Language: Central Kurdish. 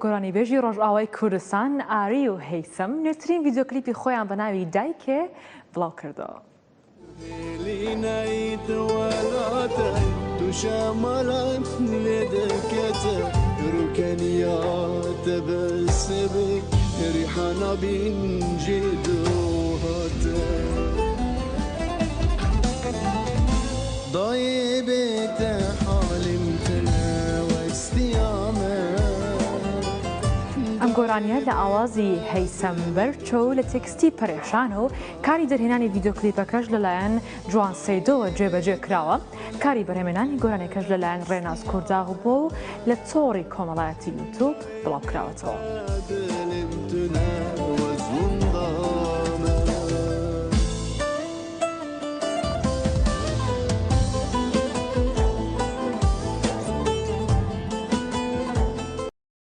گۆرانی بێژی ڕۆژئاوای کوردستان ئاری و هەیسەم نوێترین ڤیدیۆکلیپی خۆیان بە ناوی دایکێ بڵاو کردەوە. ئەم گۆرانیە لە ئاوازی هەیسەم بەرچۆ لە تێکستی پەرێشان و کاری دەرهێنانی ڤیدیۆکلیپەکەش لەلایەن جوان سەیدۆوە جێبەجێ کراوە. کاری بەرهەمێنانی گۆرانێکەش لەلایەن ڕێناز کورداغ بوو و لە تۆڕی کۆمەڵایەتی یوتیوب بڵاو کراوەتەوە.